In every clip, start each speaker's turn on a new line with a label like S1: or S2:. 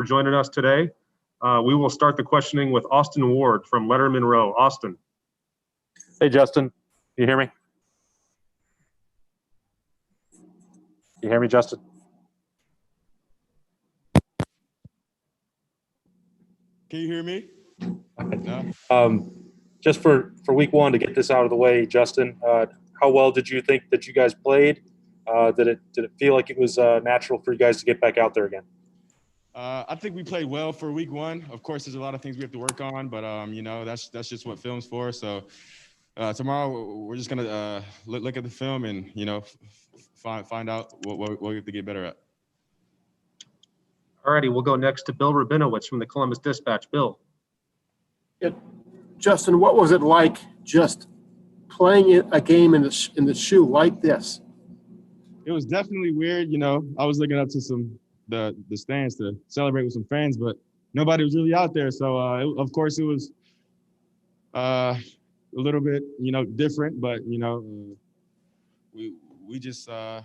S1: for joining us today. We will start the questioning with Austin Ward from Lettermen Row. Austin.
S2: Hey, Justin. You hear me? You hear me, Justin?
S3: Can you hear me? No?
S2: Just for week one, to get this out of the way, Justin, how well did you think that you guys played? Did it feel like it was natural for you guys to get back out there again?
S3: I think we played well for week one. Of course, there's a lot of things we have to work on, but that's just what film's for. So tomorrow we're just gonna look at the film and find out what we have to get better at.
S1: All righty, we'll go next to Bill Rabinowitz from the Columbus Dispatch. Bill.
S4: Yeah. Justin, what was it like just playing a game in the shoe like this?
S3: It was definitely weird. I was looking up to the stands to celebrate with some friends, but nobody was really out there. So of course it was a little bit different, but we just try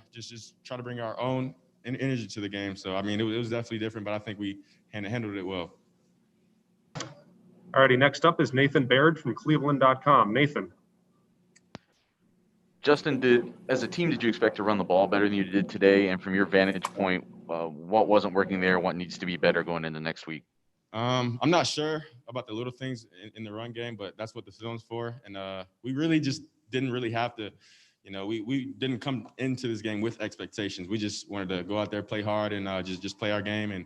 S3: to bring our own energy to the game. So I mean it was definitely different, but I think we handled it well.
S1: All righty, next up is Nathan Baird from Cleveland.com. Nathan.
S5: Justin, as a team, did you expect to run the ball better than you did today? And from your vantage point, what wasn't working there? What needs to be better going into next week?
S3: I'm not sure about the little things in the run game, but that's what the film's for. And we really just didn't really have to, we didn't come into this game with expectations. We just wanted to go out there, play hard, and just play our game. And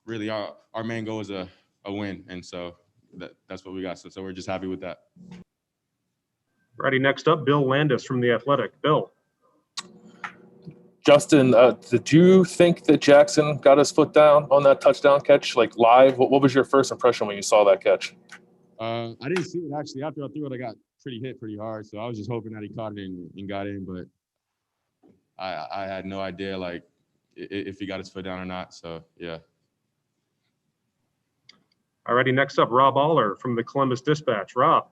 S3: really our main goal is a win. And so that's what we got. So we're just happy with that.
S1: Righty, next up, Bill Landis from The Athletic. Bill.
S2: Justin, did you think that Jackson got his foot down on that touchdown catch, like live? What was your first impression when you saw that catch?
S3: I didn't see it, actually. After I threw it, I got hit pretty hard. So I was just hoping that he caught it and got in. But I had no idea, like, if he got his foot down or not. So, yeah.
S1: All righty, next up, Rob Aller from the Columbus Dispatch. Rob.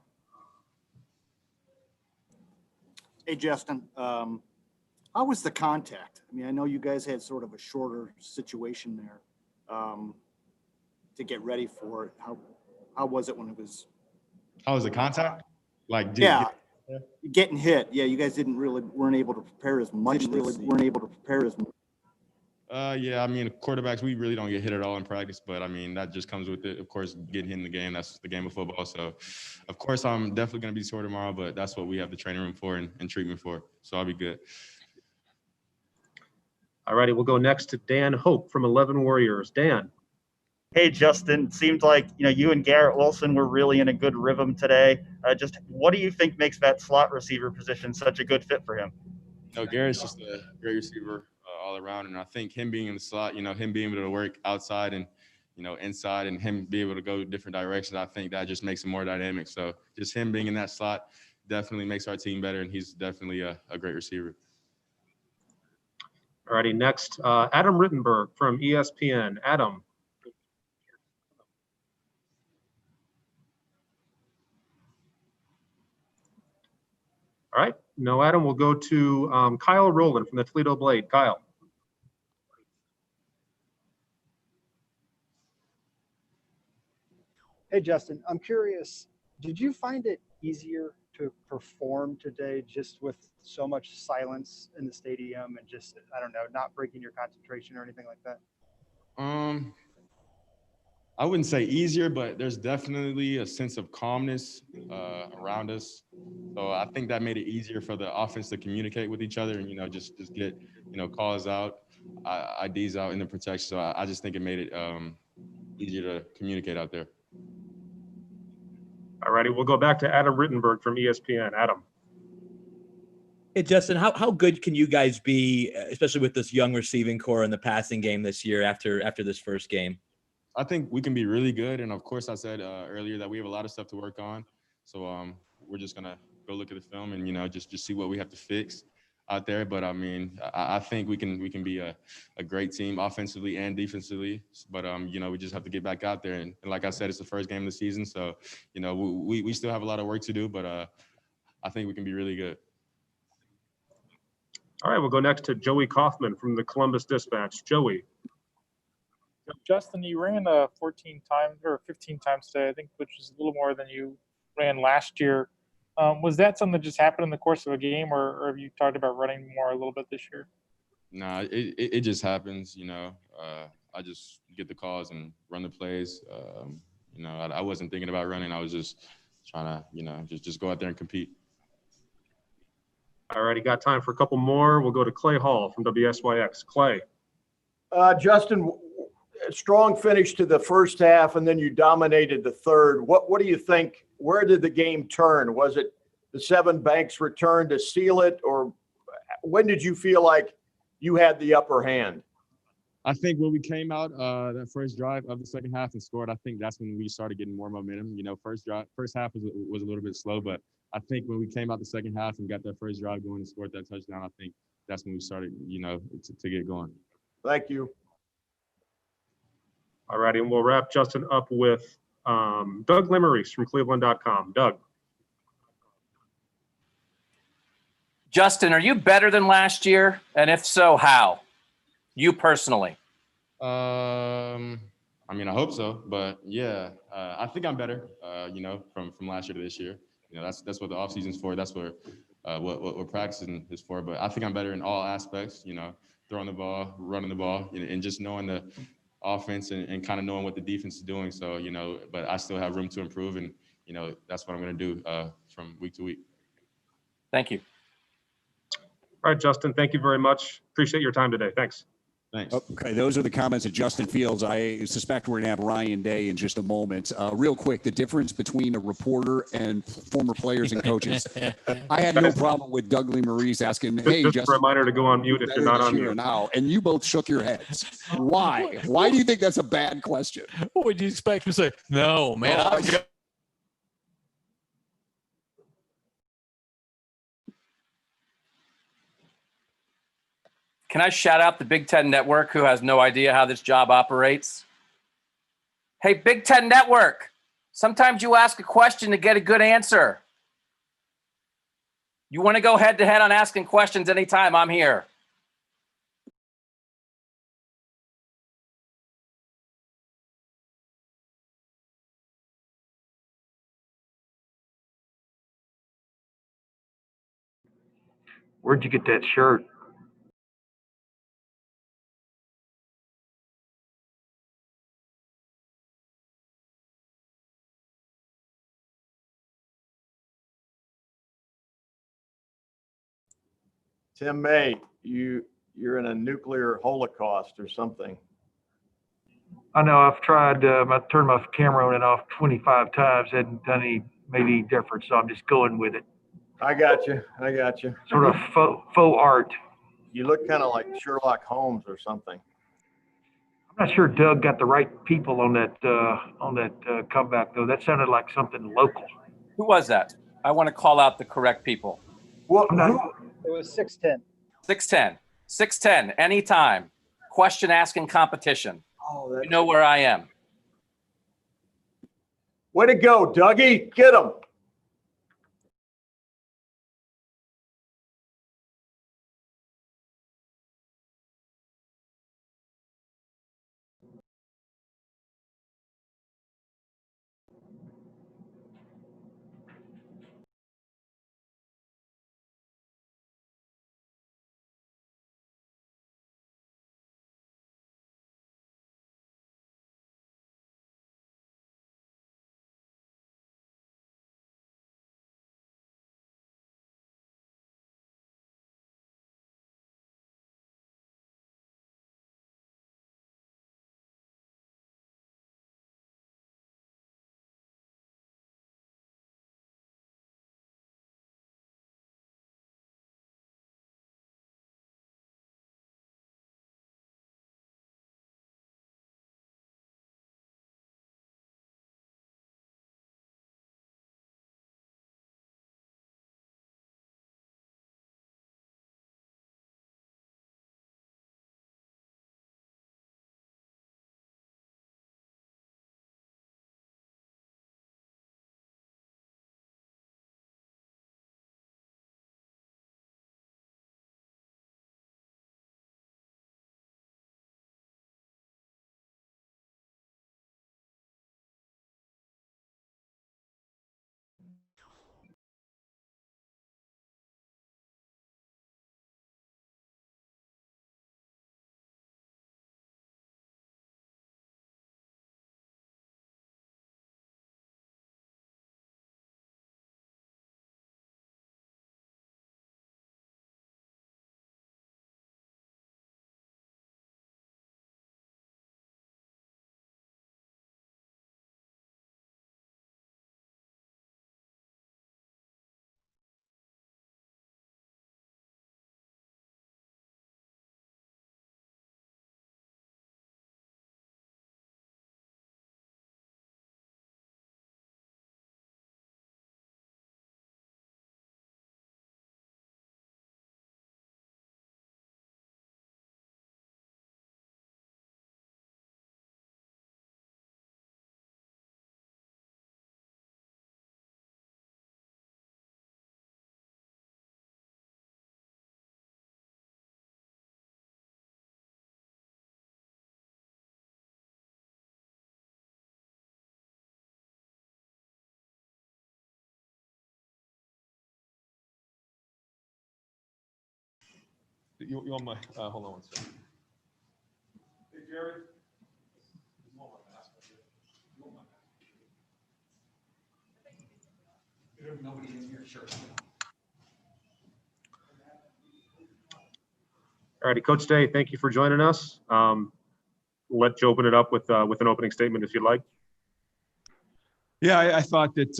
S6: Hey, Justin. How was the contact? I mean, I know you guys had sort of a shorter situation there to get ready for it. How was it when it was?
S3: How was the contact? Like,
S6: getting hit. Yeah, you guys weren't able to prepare as much.
S3: Yeah, I mean, quarterbacks, we really don't get hit at all in practice, but I mean, that just comes with it. Of course, getting hit in the game, that's the game of football. So, of course, I'm definitely going to be sore tomorrow, but that's what we have the training room for and treatment for. So I'll be good.
S1: All righty, we'll go next to Dan Hope from 11 Warriors. Dan.
S7: Hey, Justin, seemed like, you and Garrett Wilson were really in a good rhythm today. Just what do you think makes that slot receiver position such a good fit for him?
S3: Garrett's just a great receiver all around. And I think him being in the slot, him being able to work outside and, inside, and him be able to go different directions, I think that just makes him more dynamic. So just him being in that slot definitely makes our team better. And he's definitely a great receiver.
S1: All righty, next, Adam Rittenberg from ESPN. Adam. All right, no, Adam, we'll go to Kyle Rowland from the Toledo Blade. Kyle.
S8: Hey, Justin, I'm curious, did you find it easier to perform today just with so much silence in the stadium and just, I don't know, not breaking your concentration or anything like that?
S3: I wouldn't say easier, but there's definitely a sense of calmness around us. So I think that made it easier for the offense to communicate with each other and, just get, calls out, IDs out in the protection. So I just think it made it easier to communicate out there.
S1: All righty, we'll go back to Adam Rittenberg from ESPN. Adam.
S9: Hey, Justin, how good can you guys be, especially with this young receiving core in the passing game this year after this first game?
S3: I think we can be really good. And, of course, I said earlier that we have a lot of stuff to work on. So we're just going to go look at the film and, just see what we have to fix out there. But, I mean, I think we can be a great team offensively and defensively. But, we just have to get back out there. And like I said, it's the first game of the season. So, we still have a lot of work to do. But I think we can be really good.
S1: All right, we'll go next to Joey Kaufman from the Columbus Dispatch. Joey.
S10: Justin, you ran 14 times or 15 times today, I think, which is a little more than you ran last year. Was that something that just happened in the course of a game, or have you talked about running more a little bit this year?
S3: Nah, it just happens, you know. I just get the calls and run the plays. You know, I wasn't thinking about running. I was just trying to, you know, just go out there and compete.
S1: All righty, got time for a couple more. We'll go to Clay Hall from WSYX. Clay.
S11: Justin, strong finish to the first half, and then you dominated the third. What do you think? Where did the game turn? Was it the Seven Banks return to seal it, or when did you feel like you had the upper hand?
S3: I think when we came out that first drive of the second half and scored, I think that's when we started getting more momentum. You know, first half was a little bit slow, but I think when we came out the second half and got that first drive going and scored that touchdown, I think that's when we started, you know, to get going.
S11: Thank you.
S1: All righty, and we'll wrap Justin up with Doug Limmeries from Cleveland.com. Doug.
S12: Justin, are you better than last year? And if so, how? You personally?
S3: I mean, I hope so, but yeah, I think I'm better. You know, from last year to this year. You know, that's what the off season's for. That's what we're practicing is for. But I think I'm better in all aspects. You know, throwing the ball, running the ball, and just knowing the offense and kind of knowing what the defense is doing. So, you know, but I still have room to improve, and you know, that's what I'm going to do from week to week.
S12: Thank you.
S1: All right, Justin, thank you very much. Appreciate your time today. Thanks.
S3: Thanks.
S13: Okay, those are the comments of Justin Fields. I suspect we're going to have Ryan Day in just a moment. Real quick, the difference between a reporter and former players and coaches. I had no problem with Doug Limmeries asking, hey,
S1: just
S13: Justin,
S1: a reminder to go on mute if you're not on mute.
S13: Now, and you both shook your heads. Why? Why do you think that's a bad question?
S14: What would you expect me to say? No, man.
S12: Can I shout out the Big Ten Network, who has no idea how this job operates? Hey, Big Ten Network, sometimes you ask a question to get a good answer. You want to go head-to-head on asking questions anytime, I'm here.
S15: Where'd you get that shirt?
S11: Tim May, you're in a nuclear holocaust or something.
S15: I know I've tried, I turned my camera on and off 25 times, hadn't made any difference, so I'm just going with it.
S11: I got you.
S15: Sort of faux art.
S11: You look kind of like Sherlock Holmes or something.
S15: I'm not sure Doug got the right people on that comeback, though. That sounded like something local.
S12: Who was that? I want to call out the correct people.
S11: Well,
S8: It was 6'10".
S12: 6'10". 6'10", anytime. Question asking competition.
S11: Oh,
S12: you know where I am.
S11: Way to go, Dougie. Get him.
S3: You want my, hold on one second. Hey, Jerry.
S13: Nobody in here, sure.
S1: All righty, Coach Day, thank you for joining us. Let you open it up with an opening statement if you'd like.
S16: Yeah, I thought that,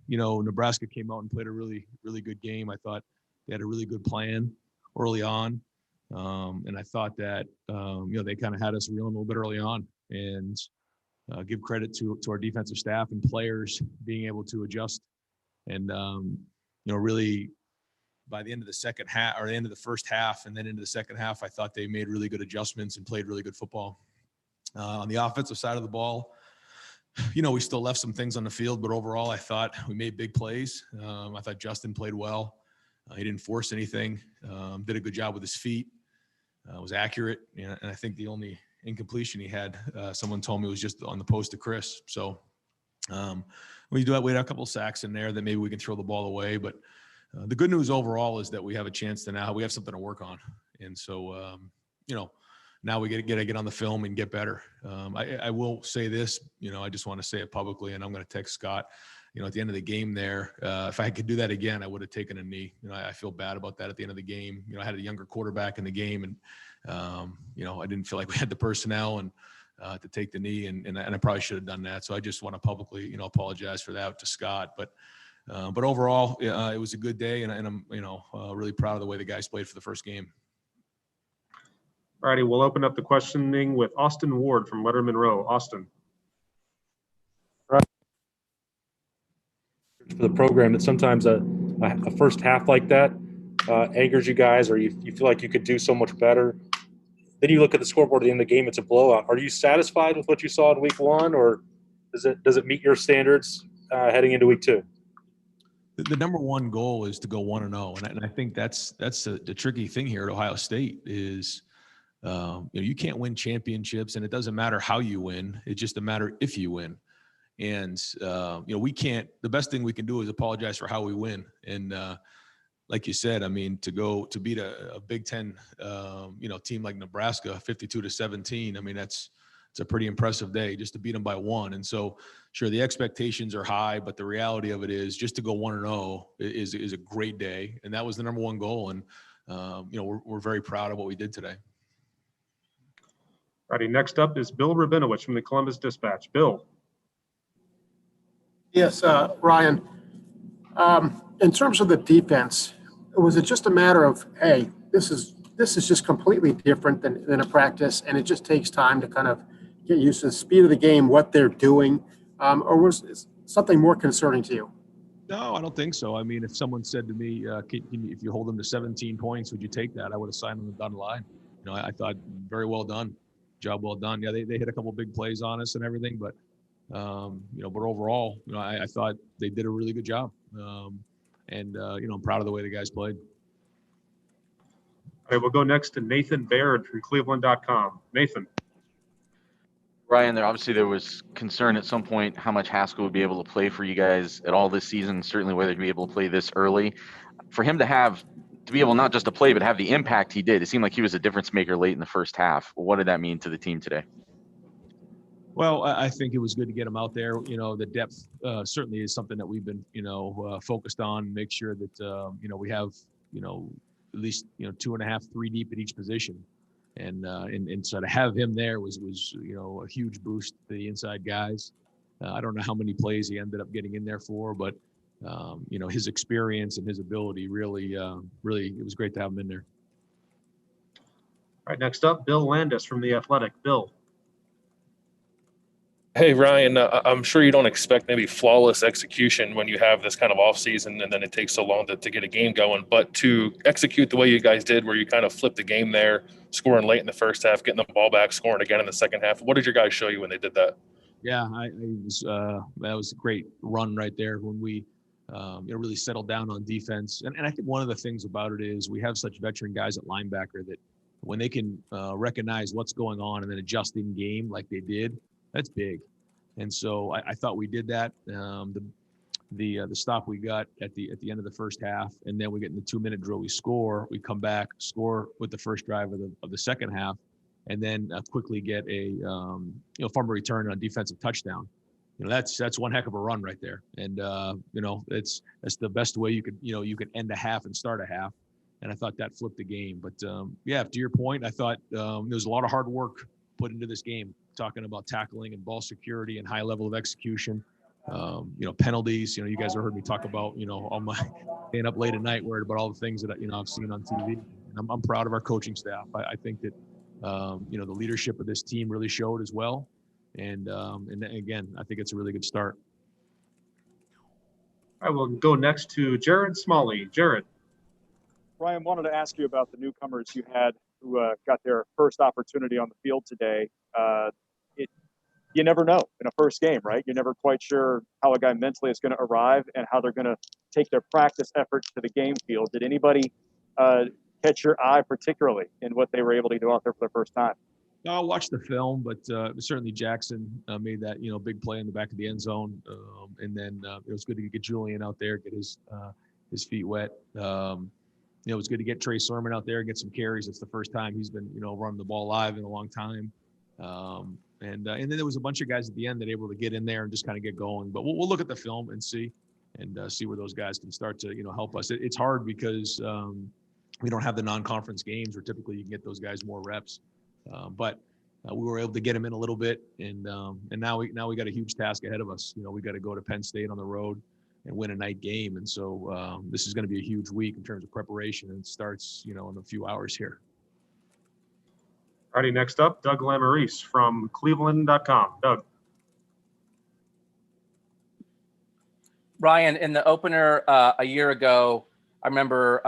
S16: Nebraska came out and played a really, really good game. I thought they had a really good plan early on. And I thought that, they kind of had us reeling a little bit early on, and give credit to our defensive staff and players being able to adjust. And, really by the end of the second half, or the end of the first half and then into the second half, I thought they made really good adjustments and played really good football. On the offensive side of the ball, we still left some things on the field, but overall I thought we made big plays. I thought Justin played well. He didn't force anything, did a good job with his feet, was accurate. And I think the only incompletion he had, someone told me, was just on the post to Chris. So we had a couple of sacks in there that maybe we can throw the ball away. But the good news overall is that we have a chance to now, we have something to work on. And so, now we got to get on the film and get better. I will say this, I just want to say it publicly, and I'm going to text Scott, at the end of the game there, if I could do that again, I would have taken a knee. I feel bad about that at the end of the game. I had a younger quarterback in the game, and, I didn't feel like we had the personnel and to take the knee, and I probably should have done that. So I just want to publicly, apologize for that to Scott. But overall, it was a good day, and I'm, really proud of the way the guys played for the first game.
S1: All righty, we'll open up the questioning with Austin Ward from Lettermen Row. Austin.
S2: For the program, that sometimes a first half like that angers you guys, or you feel like you could do so much better. Then you look at the scoreboard at the end of the game, it's a blowout. Are you satisfied with what you saw in week one, or does it meet your standards heading into week two?
S16: The number one goal is to go 1-0, and I think that's the tricky thing here at Ohio State is, you can't win championships, and it doesn't matter how you win. It's just a matter if you win. And, we can't, the best thing we can do is apologize for how we win. And, like you said, to beat a Big Ten, team like Nebraska, 52-17, it's a pretty impressive day just to beat them by 1. And so, sure, the expectations are high, but the reality of it is just to go 1-0 is a great day. And that was the number one goal. And, we're very proud of what we did today.
S1: All righty, next up is Bill Rabinowitz from the Columbus Dispatch. Bill.
S4: Yes, Ryan. In terms of the defense, was it just a matter of, hey, this is just completely different than a practice, and it just takes time to kind of get used to the speed of the game, what they're doing, or was it something more concerning to you?
S16: No, I don't think so. If someone said to me, if you hold them to 17 points, would you take that? I would have signed them down the line. I thought very well done. Job well done. Yeah, they hit a couple big plays on us and everything, but but overall, I thought they did a really good job. And I'm proud of the way the guys played.
S1: All right, we'll go next to Nathan Baird from Cleveland.com. Nathan.
S5: Ryan, there was concern at some point how much Haskell would be able to play for you guys at all this season, certainly whether he'd be able to play this early. For him to be able not just to play, but have the impact he did, it seemed like he was a difference maker late in the first half. What did that mean to the team today?
S16: Well, I think it was good to get him out there. The depth certainly is something that we've been, focused on. Make sure that, we have, at least, 2.5, 3 deep at each position. And so to have him there was a huge boost to the inside guys. I don't know how many plays he ended up getting in there for, but, his experience and his ability really, it was great to have him in there.
S1: All right, next up, Bill Landis from The Athletic. Bill.
S17: Hey, Ryan, I'm sure you don't expect maybe flawless execution when you have this kind of offseason and then it takes so long to get a game going. But to execute the way you guys did, where you kind of flipped the game there, scoring late in the first half, getting the ball back, scoring again in the second half, what did your guys show you when they did that?
S16: Yeah, that was a great run right there when we really settled down on defense. And I think one of the things about it is we have such veteran guys at linebacker that when they can recognize what's going on and then adjust in game like they did, that's big. And so I thought we did that. the stop we got at the end of the first half, and then we get in the 2-minute drill, we score, we come back, score with the first drive of the second half, and then quickly get a fumble return on a defensive touchdown. That's one heck of a run right there, and that's the best way you could end a half and start a half, and I thought that flipped the game. But to your point, I thought there was a lot of hard work put into this game, talking about tackling and ball security and high level of execution. Penalties, you guys have heard me talk about, all my staying up late at night worried about all the things that, I've seen on TV. And I'm proud of our coaching staff. I think that, the leadership of this team really showed as well. And again, I think it's a really good start.
S1: I will go next to Jared Smalley. Jared.
S18: Ryan, wanted to ask you about the newcomers you had who got their first opportunity on the field today. You never know in a first game, right? You're never quite sure how a guy mentally is going to arrive and how they're going to take their practice efforts to the game field. Did anybody catch your eye particularly in what they were able to do out there for the first time?
S16: No, I watched the film, but certainly Jackson made that big play in the back of the end zone, and then it was good to get Julian out there, get his feet wet. It was good to get Trey Sermon out there and get some carries. It's the first time he's been running the ball live in a long time. And then there was a bunch of guys at the end that were able to get in there and just kind of get going. But we'll look at the film and see where those guys can start to help us. It's hard because we don't have the non-conference games where typically you can get those guys more reps. But we were able to get them in a little bit, and now we got a huge task ahead of us. We got to go to Penn State on the road and win a night game, and so this is going to be a huge week in terms of preparation, and it starts in a few hours here.
S1: Alrighty, next up, Doug Lamarice from Cleveland.com. Doug.
S12: Ryan, in the opener a year ago, I remember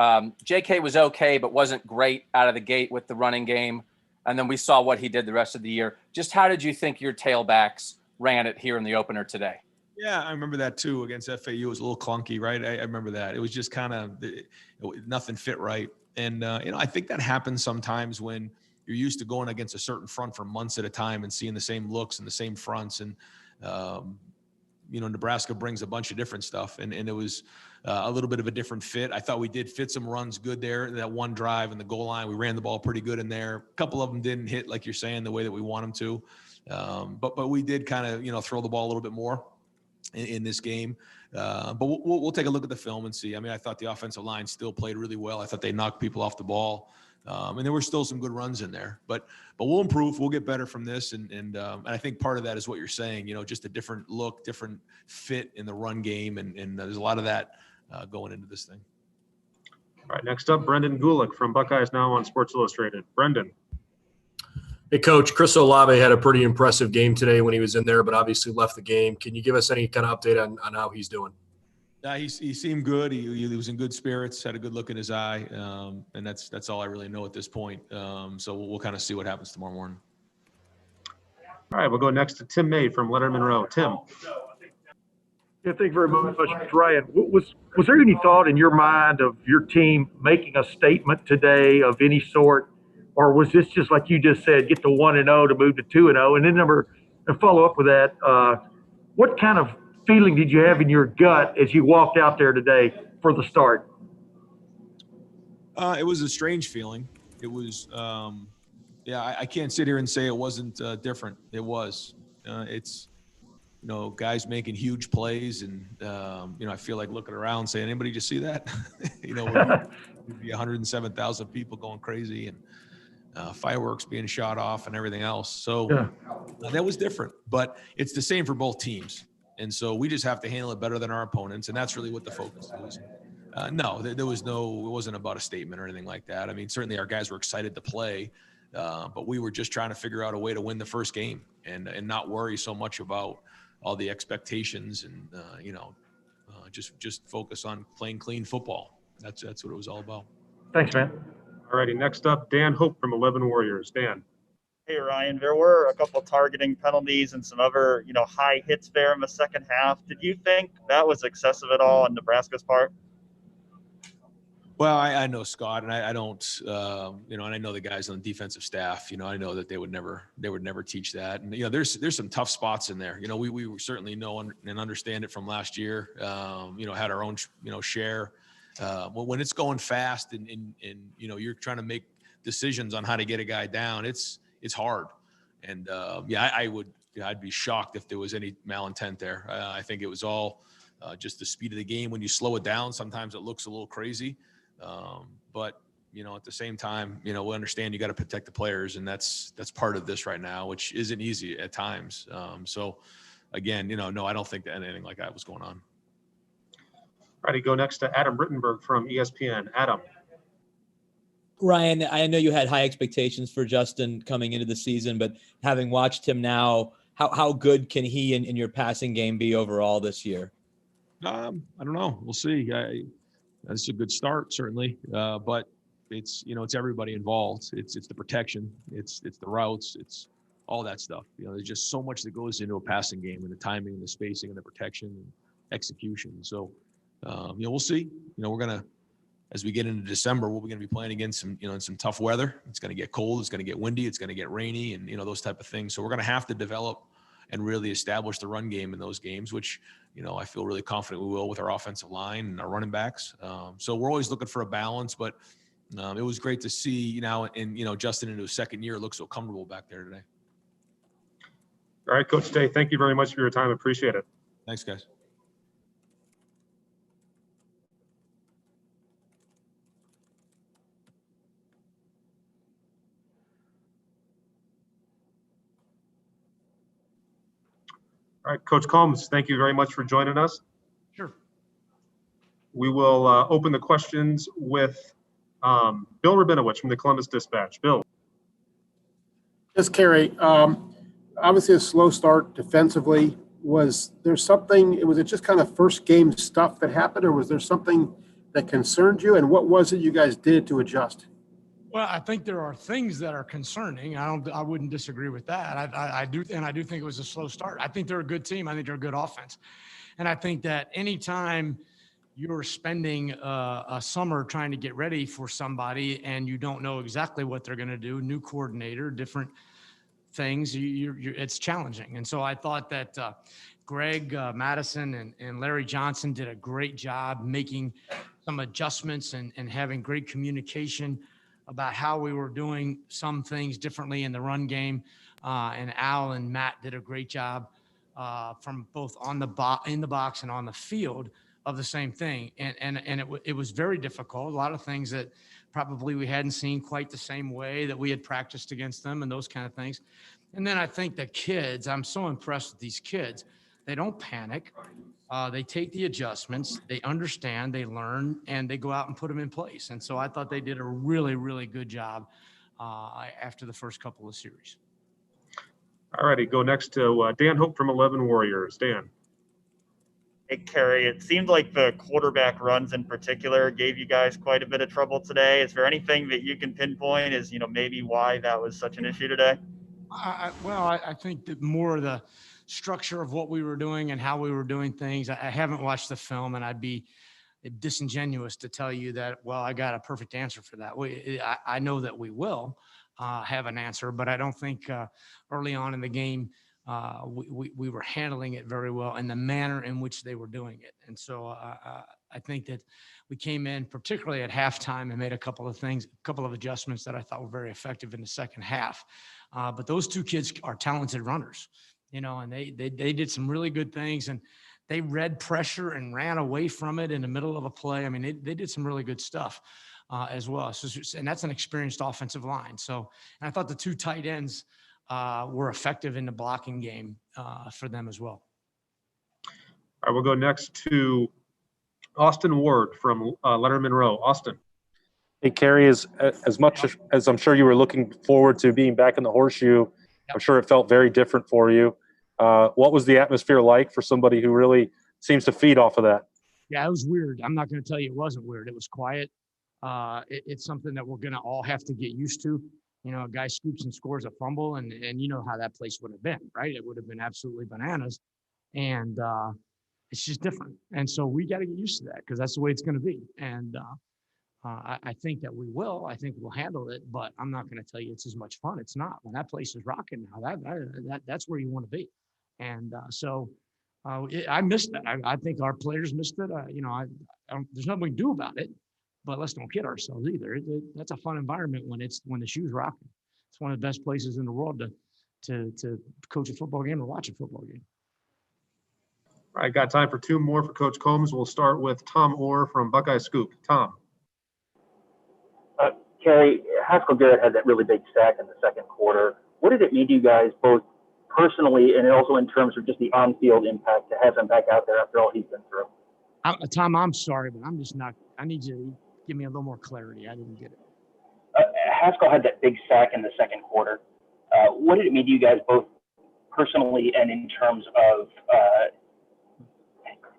S12: JK was okay, but wasn't great out of the gate with the running game. And then we saw what he did the rest of the year. Just how did you think your tailbacks ran it here in the opener today?
S16: Yeah, I remember that too. Against FAU, it was a little clunky, right? I remember that. It was just kind of nothing fit right. And, I think that happens sometimes when you're used to going against a certain front for months at a time and seeing the same looks and the same fronts. And, Nebraska brings a bunch of different stuff. And it was a little bit of a different fit. I thought we did fit some runs good there. That one drive in the goal line, we ran the ball pretty good in there. A couple of them didn't hit, like you're saying, the way that we want them to. But we did kind of, throw the ball a little bit more in this game. But we'll take a look at the film and see. I mean, I thought the offensive line still played really well. I thought they knocked people off the ball. And there were still some good runs in there, but we'll improve. We'll get better from this. And I think part of that is what you're saying, just a different look, different fit in the run game. And there's a lot of that going into this thing.
S1: All right, next up, Brendan Gulick from Buckeyes Now on Sports Illustrated. Brendan.
S19: Hey, Coach, Chris Olave had a pretty impressive game today when he was in there, but obviously left the game. Can you give us any kind of update on how he's doing?
S16: He seemed good. He was in good spirits, had a good look in his eye, and that's all I really know at this point. So we'll kind of see what happens tomorrow morning.
S1: All right, we'll go next to Tim May from Lettermen Row. Tim.
S15: Yeah, thank you very much, Ryan. Was there any thought in your mind of your team making a statement today of any sort, or was this just like you just said, get to 1-0 to move to 2-0? And then follow up with that, what kind of feeling did you have in your gut as you walked out there today for the start?
S16: It was a strange feeling. It was, I can't sit here and say it wasn't different. It was. It's, guys making huge plays, and I feel like looking around saying, anybody just see that? Would be 107,000 people going crazy and fireworks being shot off and everything else. So that was different, but it's the same for both teams. And so we just have to handle it better than our opponents. And that's really what the focus is. It wasn't about a statement or anything like that. I mean, certainly our guys were excited to play, but we were just trying to figure out a way to win the first game and not worry so much about all the expectations and, just focus on playing clean football. That's what it was all about.
S15: Thanks, man.
S1: All righty, next up, Dan Hope from 11 Warriors. Dan.
S7: Hey, Ryan, there were a couple of targeting penalties and some other, high hits there in the second half. Did you think that was excessive at all on Nebraska's part?
S16: Well, I know Scott, and I don't, and I know the guys on the defensive staff. I know that they would never teach that. And there's some tough spots in there. We certainly know and understand it from last year. Had our own share. When it's going fast and you're trying to make decisions on how to get a guy down, it's hard. And I'd be shocked if there was any malintent there. I think it was all just the speed of the game. When you slow it down, sometimes it looks a little crazy. But at the same time, we understand you got to protect the players, and that's part of this right now, which isn't easy at times. So again, no, I don't think that anything like that was going on.
S1: All right, go next to Adam Rittenberg from ESPN. Adam.
S9: Ryan, I know you had high expectations for Justin coming into the season, but having watched him now, how good can he in your passing game be overall this year?
S16: I don't know. We'll see. That's a good start, certainly. But it's everybody involved. It's the protection. It's the routes. It's all that stuff. There's just so much that goes into a passing game, and the timing and the spacing and the protection and execution. So, we'll see. We're going to, as we get into December, we're going to be playing against some tough weather. It's going to get cold. It's going to get windy. It's going to get rainy, and those type of things. So we're going to have to develop and really establish the run game in those games, which I feel really confident we will with our offensive line and our running backs. So we're always looking for a balance, but it was great to see now, and Justin into his second year looks so comfortable back there today.
S1: All right, Coach Day, thank you very much for your time. Appreciate it.
S16: Thanks, guys.
S1: All right, Coach Coombs, thank you very much for joining us.
S8: Sure.
S1: We will open the questions with Bill Rabinowitz from the Columbus Dispatch. Bill.
S4: Yes, Kerry. Obviously a slow start defensively. Was there something, was it just kind of first game stuff that happened, or was there something that concerned you? And what was it you guys did to adjust?
S20: Well, I think there are things that are concerning. I wouldn't disagree with that. I do think it was a slow start. I think they're a good team. I think they're a good offense. And I think that anytime you're spending a summer trying to get ready for somebody and you don't know exactly what they're going to do, new coordinator, different things, it's challenging. And so I thought that Greg Madison and Larry Johnson did a great job making some adjustments and having great communication about how we were doing some things differently in the run game. And Al and Matt did a great job from both in the box and on the field of the same thing. And it was very difficult. A lot of things that probably we hadn't seen quite the same way that we had practiced against them and those kind of things. And then I think the kids, I'm so impressed with these kids. They don't panic. They take the adjustments, they understand, they learn, and they go out and put them in place. And so I thought they did a really, really good job after the first couple of series.
S1: All righty, go next to Dan Hope from 11 Warriors. Dan.
S7: Hey, Kerry, it seemed like the quarterback runs in particular gave you guys quite a bit of trouble today. Is there anything that you can pinpoint as, maybe why that was such an issue today?
S20: I think that more of the structure of what we were doing and how we were doing things. I haven't watched the film, and I'd be disingenuous to tell you that, well, I got a perfect answer for that. I know that we will have an answer, but I don't think early on in the game we were handling it very well in the manner in which they were doing it. And so I think that we came in, particularly at halftime, and made a couple of adjustments that I thought were very effective in the second half. But those two kids are talented runners, and they did some really good things, and they read pressure and ran away from it in the middle of a play. I mean, they did some really good stuff as well. So, and that's an experienced offensive line. So, and I thought the two tight ends were effective in the blocking game for them as well.
S1: All right, we'll go next to Austin Ward from Lettermen Row. Austin.
S2: Hey, Kerry, as much as I'm sure you were looking forward to being back in the horseshoe, I'm sure it felt very different for you. What was the atmosphere like for somebody who really seems to feed off of that?
S20: Yeah, it was weird. I'm not going to tell you it wasn't weird. It was quiet. It's something that we're going to all have to get used to. A guy scoops and scores a fumble, and you know how that place would have been, right? It would have been absolutely bananas. And it's just different. And so we got to get used to that because that's the way it's going to be. And I think that we will. I think we'll handle it, but I'm not going to tell you it's as much fun. It's not. When that place is rocking now, that's where you want to be. And I missed that. I think our players missed it. There's nothing we can do about it, but let's don't kid ourselves either. That's a fun environment when the shoe's rocking. It's one of the best places in the world to coach a football game or watch a football game.
S1: All right, got time for two more for Coach Coombs. We'll start with Tom Orr from Buckeye Scoop. Tom.
S21: Kerry, Haskell Garrett had that really big sack in the second quarter. What did it mean to you guys, both personally and also in terms of just the on-field impact, to have him back out there after all he's been through?
S20: Tom, I'm sorry, but I'm just not. I need you to give me a little more clarity. I didn't get it.
S21: Haskell had that big sack in the second quarter. What did it mean to you guys, both personally and in terms of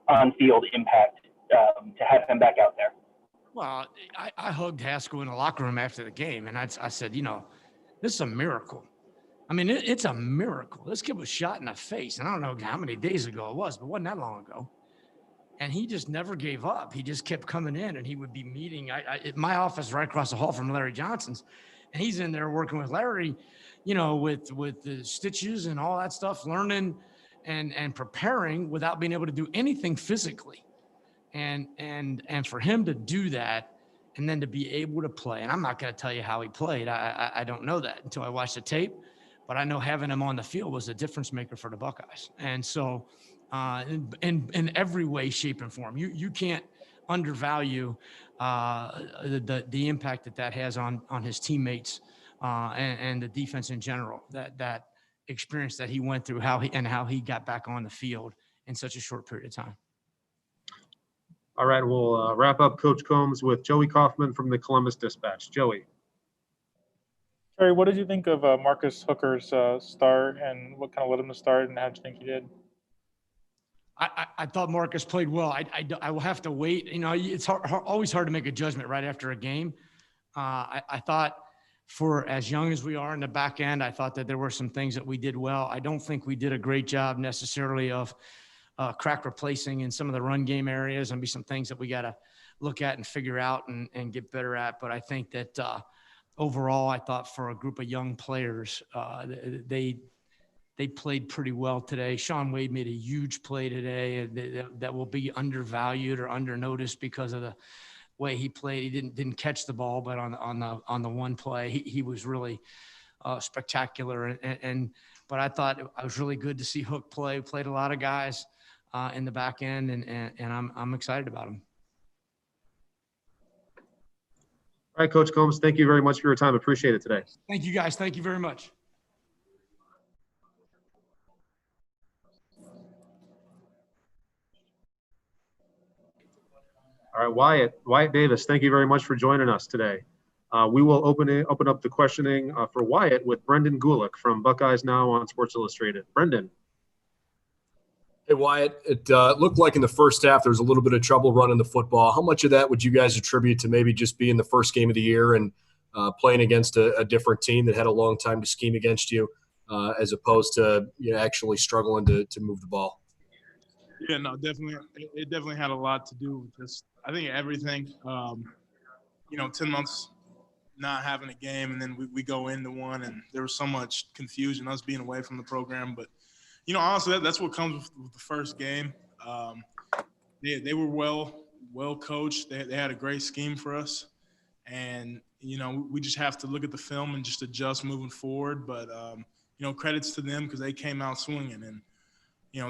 S21: on-field impact, to have him back out there?
S20: Well, I hugged Haskell in the locker room after the game, and I said, this is a miracle. I mean, it's a miracle. This kid was shot in the face, and I don't know how many days ago it was, but it wasn't that long ago. And he just never gave up. He just kept coming in, and he would be meeting. My office is right across the hall from Larry Johnson's, and he's in there working with Larry, with the stitches and all that stuff, learning and preparing without being able to do anything physically. And for him to do that and then to be able to play, and I'm not going to tell you how he played. I don't know that until I watch the tape, but I know having him on the field was a difference maker for the Buckeyes. And so in every way, shape, and form, you can't undervalue the impact that has on his teammates and the defense in general, that experience that he went through, how he got back on the field in such a short period of time.
S1: All right, we'll wrap up Coach Coombs with Joey Kaufman from the Columbus Dispatch. Joey.
S10: Kerry, what did you think of Marcus Hooker's start, and what kind of led him to start, and how did you think he did?
S20: I thought Marcus played well. I will have to wait. It's always hard to make a judgment right after a game. I thought for as young as we are in the back end, I thought that there were some things that we did well. I don't think we did a great job necessarily of crack replacing in some of the run game areas, and be some things that we got to look at and figure out and get better at. But I think that overall, I thought for a group of young players, they played pretty well today. Sean Wade made a huge play today that will be undervalued or undernoticed because of the way he played. He didn't catch the ball, but on the one play, he was really spectacular. But I thought it was really good to see Hook play. Played a lot of guys in the back end, and I'm excited about him.
S1: All right, Coach Coombs, thank you very much for your time. Appreciate it today.
S20: Thank you, guys. Thank you very much.
S1: All right, Wyatt Davis, thank you very much for joining us today. We will open up the questioning for Wyatt with Brendan Gulick from Buckeyes Now on Sports Illustrated. Brendan.
S19: Hey, Wyatt, it looked like in the first half there was a little bit of trouble running the football. How much of that would you guys attribute to maybe just being the first game of the year and playing against a different team that had a long time to scheme against you, as opposed to actually struggling to move the ball?
S22: Yeah, no, definitely. It definitely had a lot to do with just, I think, everything. 10 months not having a game, and then we go into one, and there was so much confusion, us being away from the program. But, honestly, that's what comes with the first game. They were well coached. They had a great scheme for us. And, we just have to look at the film and just adjust moving forward. But, credits to them because they came out swinging. And,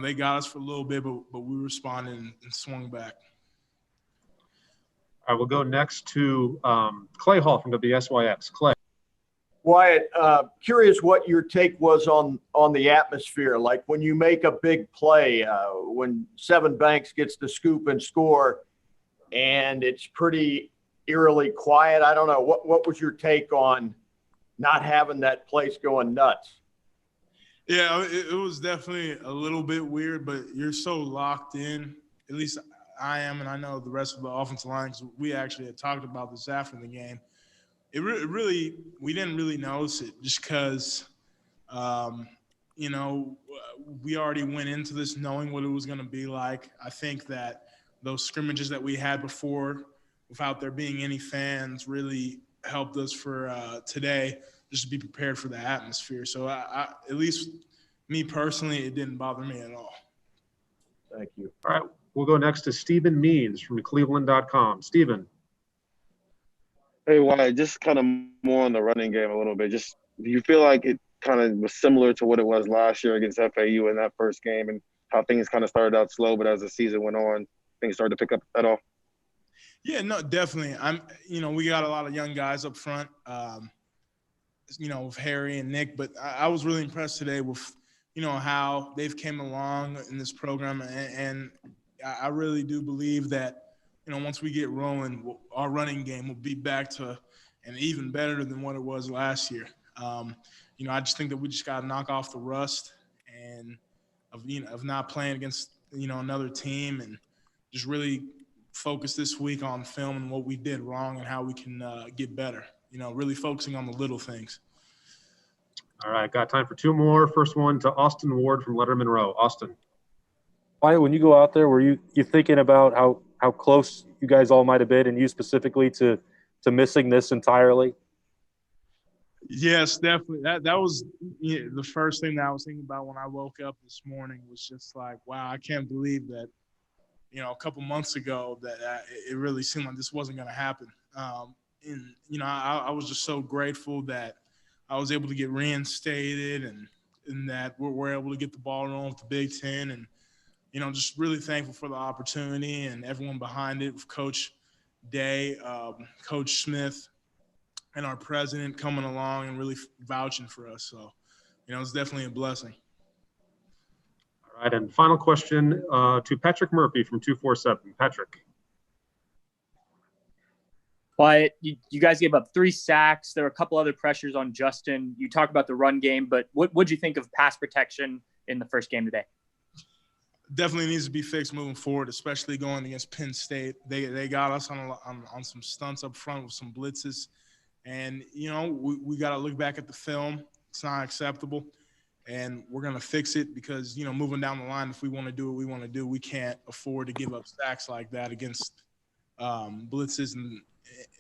S22: they got us for a little bit, but we responded and swung back.
S1: All right, we'll go next to Clay Hall from WSYX. Clay.
S11: Wyatt, curious what your take was on the atmosphere. Like when you make a big play, when Seven Banks gets the scoop and score, and it's pretty eerily quiet. I don't know. What was your take on not having that place going nuts?
S22: Yeah, it was definitely a little bit weird, but you're so locked in. At least I am, and I know the rest of the offensive line, because we actually had talked about this after the game. It really we didn't really notice it just because, we already went into this knowing what it was going to be like. I think that those scrimmages that we had before without there being any fans really helped us for today, just to be prepared for the atmosphere. So I at least me personally, it didn't bother me at all.
S11: Thank you.
S1: All right, we'll go next to Stephen Means from Cleveland.com. Stephen.
S6: Hey, Wyatt, just kind of more on the running game a little bit. Just do you feel like it kind of was similar to what it was last year against FAU in that first game, and how things kind of started out slow, but as the season went on, things started to pick up at all?
S22: Yeah, no, definitely. We got a lot of young guys up front, with Harry and Nick, but I was really impressed today with, how they've came along in this program. And I really do believe that, once we get rolling, our running game will be back to and even better than what it was last year. I just think that we just got to knock off the rust and of not playing against, another team, and just really focus this week on film and what we did wrong and how we can get better, really focusing on the little things.
S1: All right, got time for two more. First one to Austin Ward from Lettermen Row. Austin.
S2: Wyatt, when you go out there, were you thinking about how close you guys all might have been, and you specifically to missing this entirely?
S22: Yes, definitely. That was the first thing that I was thinking about when I woke up this morning, was just like, wow, I can't believe that, a couple months ago that it really seemed like this wasn't going to happen. I was just so grateful that I was able to get reinstated and that we're able to get the ball rolling with the Big Ten, and, just really thankful for the opportunity and everyone behind it, with Coach Day, Coach Smith, and our president coming along and really vouching for us. So, it's definitely a blessing.
S1: All right, and final question to Patrick Murphy from 247. Patrick.
S14: Wyatt, you guys gave up 3 sacks. There were a couple other pressures on Justin. You talked about the run game, but what would you think of pass protection in the first game today?
S22: Definitely needs to be fixed moving forward, especially going against Penn State. They got us on some stunts up front with some blitzes. And, we got to look back at the film. It's not acceptable. And we're going to fix it because, moving down the line, if we want to do what we want to do, we can't afford to give up sacks like that against blitzes and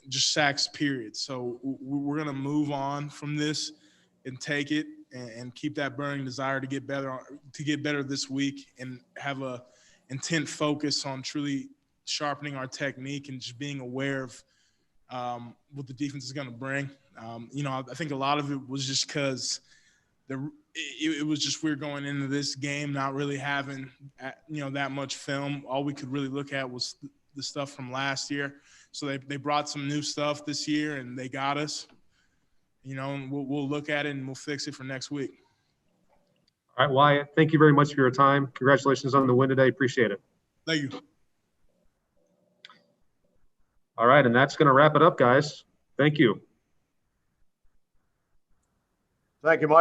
S22: just sacks, period. So we're going to move on from this and take it and keep that burning desire to get better this week, and have a intent focus on truly sharpening our technique and just being aware of what the defense is going to bring. I think a lot of it was just because it was just we're going into this game not really having that much film. All we could really look at was the stuff from last year. So they brought some new stuff this year, and they got us. And we'll look at it and we'll fix it for next week.
S1: All right, Wyatt, thank you very much for your time. Congratulations on the win today. Appreciate it.
S22: Thank you.
S1: All right, and that's going to wrap it up, guys. Thank you.
S11: Thank you, Mike.